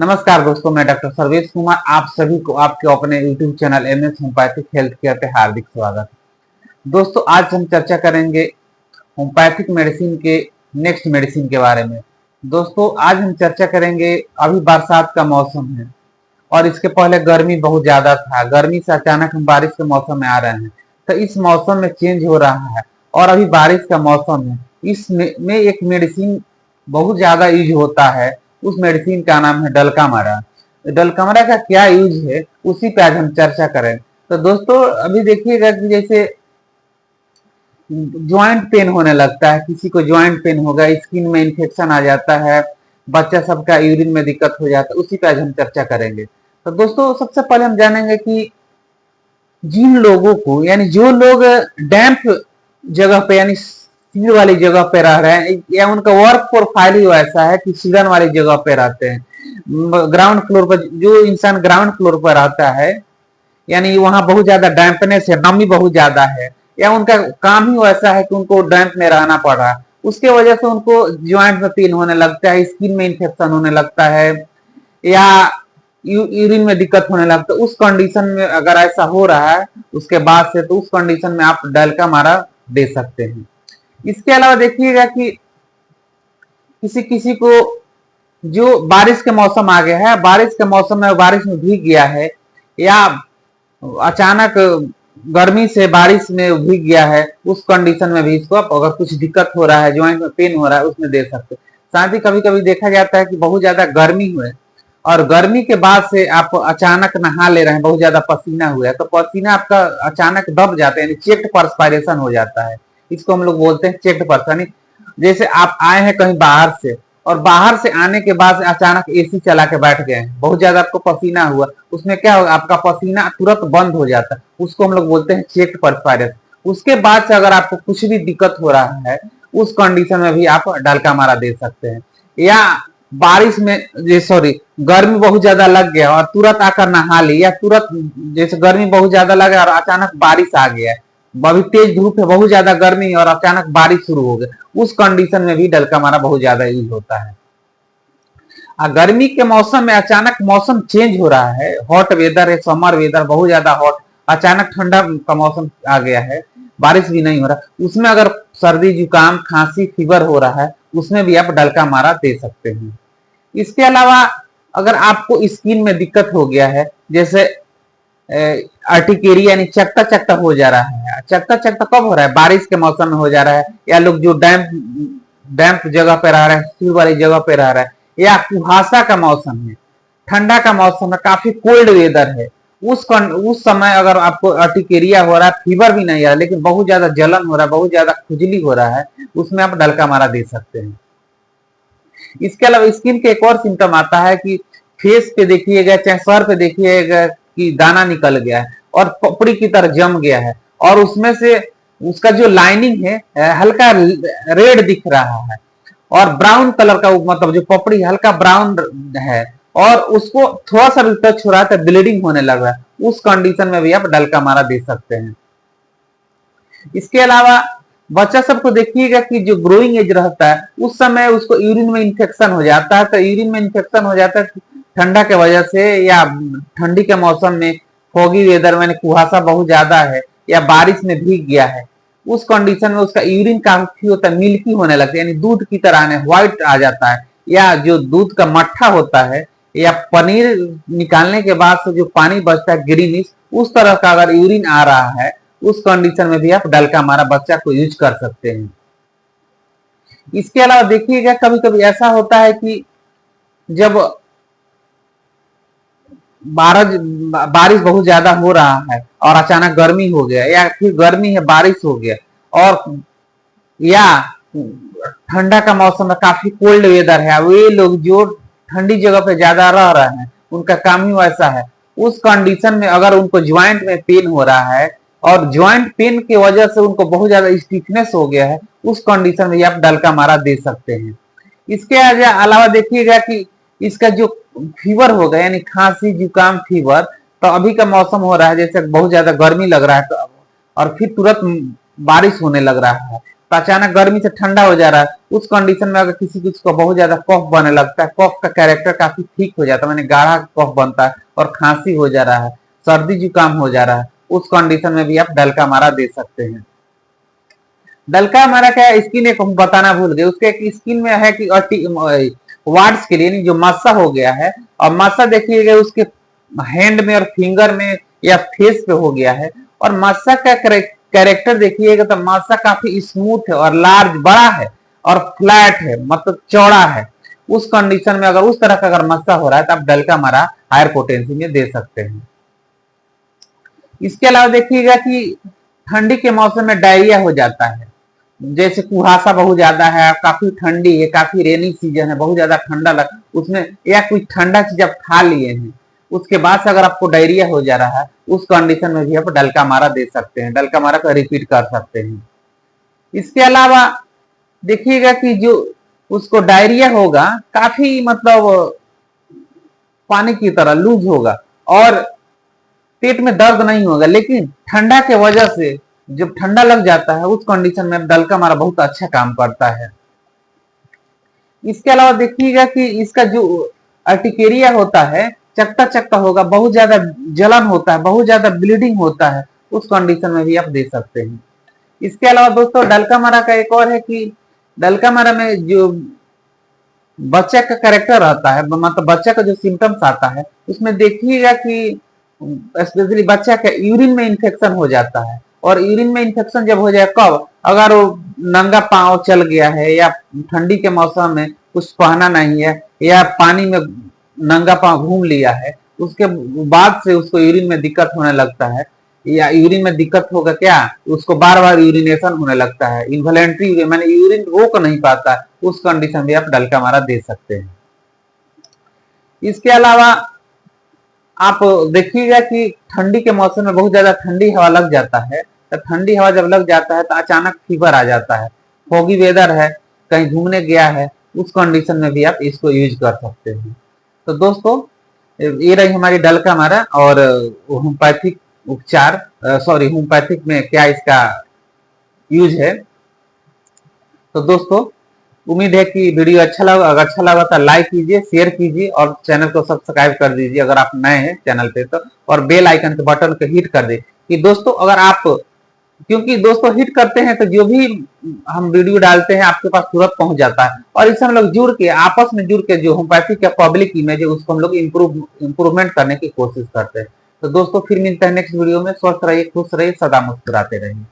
नमस्कार दोस्तों, मैं डॉक्टर सर्वेश कुमार आप सभी को आपके अपने YouTube channel MS homeopathic health care पे हार्दिक स्वागत है। दोस्तों, आज हम चर्चा करेंगे होम्योपैथिक मेडिसिन के नेक्स्ट मेडिसिन के बारे में। दोस्तों, आज हम चर्चा करेंगे, अभी बरसात का मौसम है और इसके पहले गर्मी बहुत ज्यादा था। गर्मी से अचानक हम बारिश के मौसम में आ रहे हैं, तो इस मौसम में चेंज हो रहा है और अभी बारिश का मौसम है। इसमें एक मेडिसिन बहुत ज्यादा यूज होता है, उस मेडिसिन का नाम है डलकामारा। डलकामारा का क्या यूज है, उसी पे आज हम चर्चा करें। तो दोस्तों, अभी देखिएगा कि जैसे ज्वाइंट पेन होने लगता है, किसी को ज्वाइंट पेन होगा, स्किन में इन्फेक्शन आ जाता है, बच्चा सबका यूरिन में दिक्कत हो जाता है, उसी पे आज हम चर्चा करेंगे। तो दोस्तों, सबसे पहले हम जानेंगे कि जिन लोगों को, यानी जो लोग डैम्प जगह पे यानी सीढ़ वाली जगह पे रह रहे हैं, या उनका वर्क प्रोफाइल ही ऐसा है कि सीढ़न वाली जगह पे रहते हैं, ग्राउंड फ्लोर पर, जो इंसान ग्राउंड फ्लोर पर रहता है, यानी वहां बहुत ज्यादा डैम्पनेस है, नमी बहुत ज्यादा है, या उनका काम ही वैसा है कि उनको डैम्प में रहना पड़ रहा है, उसके वजह से उनको ज्वाइंट में पेन होने लगता है, स्किन में इन्फेक्शन होने लगता है, या यूरिन में दिक्कत होने लगता है। उस कंडीशन में अगर ऐसा हो रहा है उसके बाद से, तो उस कंडीशन में आप डलकामारा दे सकते हैं। इसके अलावा देखिएगा कि किसी किसी को जो बारिश के मौसम आ गया है, बारिश के मौसम में बारिश में भीग गया है, या अचानक गर्मी से बारिश में भीग गया है, उस कंडीशन में भी इसको आप अगर कुछ दिक्कत हो रहा है, ज्वाइंट में पेन हो रहा है, उसमें दे सकते हैं। साथ ही कभी कभी देखा जाता है कि बहुत ज्यादा गर्मी हुए और गर्मी के बाद से आप अचानक नहा ले रहे हैं, बहुत ज्यादा पसीना हुआ है, तो पसीना आपका अचानक दब जाता है, यानी चेक्ड परस्पायरेशन हो जाता है। इसको हम लोग बोलते हैं चेक्ड पर्सन। जैसे आप आए हैं कहीं बाहर से, और बाहर से आने के बाद अचानक एसी चला के बैठ गए, बहुत ज्यादा आपको पसीना हुआ, उसमें क्या होगा, आपका पसीना तुरंत बंद हो जाता है, उसको हम लोग बोलते हैं चेक्ड परस्पायरेशन। उसके बाद से अगर आपको कुछ भी दिक्कत हो रहा है, उस कंडीशन में भी आप डलकामारा दे सकते हैं। या बारिश में सॉरी गर्मी बहुत ज्यादा लग गया और तुरंत आकर नहा ली, या तुरंत जैसे गर्मी बहुत ज्यादा लगा और अचानक बारिश आ गया, अभी तेज धूप है, बहुत ज्यादा गर्मी और अचानक बारिश शुरू हो गई, उस कंडीशन में भी डलकामारा बहुत ज्यादा यूज होता है। गर्मी के मौसम में अचानक मौसम चेंज हो रहा है, हॉट वेदर है, समर वेदर बहुत ज्यादा हॉट, अचानक ठंडा का मौसम आ गया है, बारिश भी नहीं हो रहा, उसमें अगर सर्दी जुकाम खांसी फीवर हो रहा है, उसमें भी आप डलकामारा दे सकते हैं। इसके अलावा अगर आपको स्किन में दिक्कत हो गया है, जैसे अर्टिकेरिया यानी चकता चकता हो जा रहा है, चकता चकता कब हो रहा है, बारिश के मौसम में हो जा रहा है, या लोग जो डैम्प डैम्प जगह पे रह रहे हैं, सीढ़ वाली जगह पे रह रहा है, या कुहासा का मौसम है, ठंडा का मौसम है, काफी कोल्ड वेदर है, उस समय अगर आपको अर्टिकेरिया हो रहा है, फीवर भी नहीं आ रहा, लेकिन बहुत ज्यादा जलन हो रहा है, बहुत ज्यादा खुजली हो रहा है, उसमें आप डलकामारा दे सकते हैं। इसके अलावा स्किन के एक और सिम्टम आता है कि फेस पे देखिएगा, चाहे सर पे देखिएगा कि दाना निकल गया है और पपड़ी की तरह जम गया है, और उसमें से उसका जो लाइनिंग है हल्का रेड दिख रहा है, और ब्राउन कलर का, मतलब जो पपड़ी हल्का ब्राउन है और उसको थोड़ा सा भी टच हो रहा है तो ब्लीडिंग होने लग रहा है, उस कंडीशन में भी आप डलकामारा दे सकते हैं। इसके अलावा बच्चा सबको देखिएगा कि जो ग्रोइंग एज रहता है, उस समय उसको यूरिन में इन्फेक्शन हो जाता है, तो यूरिन में इन्फेक्शन हो जाता है ठंडा के वजह से, या ठंडी के मौसम में फॉगी वेदर में कुहासा बहुत ज्यादा है, या बारिश में भीग गया है, उस कंडीशन में उसका यूरिन काफी होता है, मिल्की होने लगता है, यानी दूध की तरह व्हाइट आ जाता है, या जो दूध का मट्ठा होता है, या पनीर निकालने के बाद से जो पानी बचता है ग्रीनिश, उस तरह का अगर यूरिन आ रहा है, उस कंडीशन में भी आप डलकामारा बच्चा को यूज कर सकते हैं। इसके अलावा देखिएगा कभी कभी ऐसा होता है कि जब बारिश बहुत ज्यादा हो रहा है और अचानक गर्मी हो गया, या फिर गर्मी है बारिश हो गया, और या ठंडा का मौसम है, काफी कोल्ड वेदर है, वे लोग जो ठंडी जगह पे ज्यादा रह रहे हैं, उनका काम ही वैसा है, उस कंडीशन में अगर उनको ज्वाइंट में पेन हो रहा है और ज्वाइंट पेन की वजह से उनको बहुत ज्यादा स्टिफनेस हो गया है, उस कंडीशन में आप डलकामारा दे सकते हैं। इसके अलावा देखिएगा कि इसका जो फीवर होगा, यानी खांसी जुकाम फीवर, तो अभी का मौसम हो रहा है जैसे बहुत ज्यादा गर्मी लग रहा है, तो और फिर तुरंत बारिश होने लग रहा है, तो अचानक गर्मी से ठंडा हो जा रहा है, उस कंडीशन में अगर किसी किसी को बहुत ज्यादा कफ बनने लगता है, कफ का कैरेक्टर काफी ठीक हो जाता है, मैंने गाढ़ा कफ बनता है और खांसी हो जा रहा है, सर्दी जुकाम हो जा रहा है, उस कंडीशन में भी आप डलका मारा दे सकते हैं। डलका मारा क्या स्किन, एक हम बताना भूल गए, उसके एक स्किन में है कि वार्ड्स के लिए जो मस्सा हो गया है, और मस्सा देखिएगा उसके हैंड में और फिंगर में या फेस पे हो गया है, और मस्सा का कैरेक्टर देखिएगा तो मस्सा काफी स्मूथ है और लार्ज बड़ा है और फ्लैट है, मतलब चौड़ा है। उस कंडीशन में अगर उस तरह का अगर मस्सा हो रहा है तो आप डलका मारा हायर पोटेंसी में दे सकते हैं। इसके अलावा देखिएगा कि ठंडी के मौसम में डायरिया हो जाता है, जैसे कुहासा बहुत ज्यादा है, काफी ठंडी है, काफी रेनी सीजन है, बहुत ज्यादा ठंडा लग उसमें, या कोई ठंडा चीज आप खा लिए हैं, उसके बाद से अगर आपको डायरिया हो जा रहा है, उस कंडीशन में भी आप डलका मारा दे सकते हैं, डलका मारा का रिपीट कर सकते हैं। इसके अलावा देखिएगा कि जो उसको डायरिया होगा काफी मतलब पानी की तरह लूज होगा और पेट में दर्द नहीं होगा, लेकिन ठंडा के वजह से जब ठंडा लग जाता है उस कंडीशन में डलका मारा बहुत अच्छा काम करता है। इसके अलावा देखिएगा कि इसका जो अर्टिकेरिया होता है चकता चकता होगा, बहुत ज्यादा जलन होता है, बहुत ज्यादा ब्लीडिंग होता है, उस कंडीशन में भी आप दे सकते हैं। इसके अलावा दोस्तों डलका मारा का एक और है कि डलका मारा में जो बच्चा का कैरेक्टर रहता है, मतलब बच्चा का जो सिम्टम्स आता है, उसमें देखिएगा कि स्पेशली बच्चा का यूरिन में इन्फेक्शन हो जाता है, और यूरिन में इन्फेक्शन जब हो जाए कब, अगर वो नंगा पांव चल गया है या ठंडी के मौसम में कुछ पहना नहीं है या पानी में नंगा पांव घूम लिया है, उसके बाद से उसको यूरिन में दिक्कत होने लगता है, या यूरिन में दिक्कत होगा क्या, उसको बार बार यूरिनेशन होने लगता है, इन्वॉलेंट्री मैंने यूरिन रोक नहीं पाता, उस कंडीशन में आप डलका मारा दे सकते हैं। इसके अलावा आप देखिएगा कि ठंडी के मौसम में बहुत ज्यादा ठंडी हवा लग जाता है, तो ठंडी हवा जब लग जाता है तो अचानक फीवर आ जाता है, फॉगी वेदर है, कहीं घूमने गया है, उस कंडीशन में भी आप इसको यूज कर सकते हैं। तो दोस्तों ये रही हमारी डलका मारा और होम्योपैथिक उपचार, होम्योपैथिक में क्या इसका यूज है। तो दोस्तों उम्मीद है कि वीडियो अच्छा लगा, अगर अच्छा लगा तो लाइक कीजिए, शेयर कीजिए और चैनल को सब्सक्राइब कर दीजिए अगर आप नए हैं चैनल पे तो, और बेल आइकन के बटन को हिट कर दे कि दोस्तों अगर आप, क्योंकि दोस्तों हिट करते हैं तो जो भी हम वीडियो डालते हैं आपके पास तुरंत पहुंच जाता है, और इससे हम लोग जुड़ के आपस में जुड़ के जो होम्योपैथिक या पब्लिक इमेज है उसको हम लोग इम्प्रूवमेंट करने की कोशिश करते हैं। तो दोस्तों फिर मिलते हैं नेक्स्ट वीडियो में, स्वस्थ रहिए, खुश रहिए, सदा मुस्कुराते रहिए।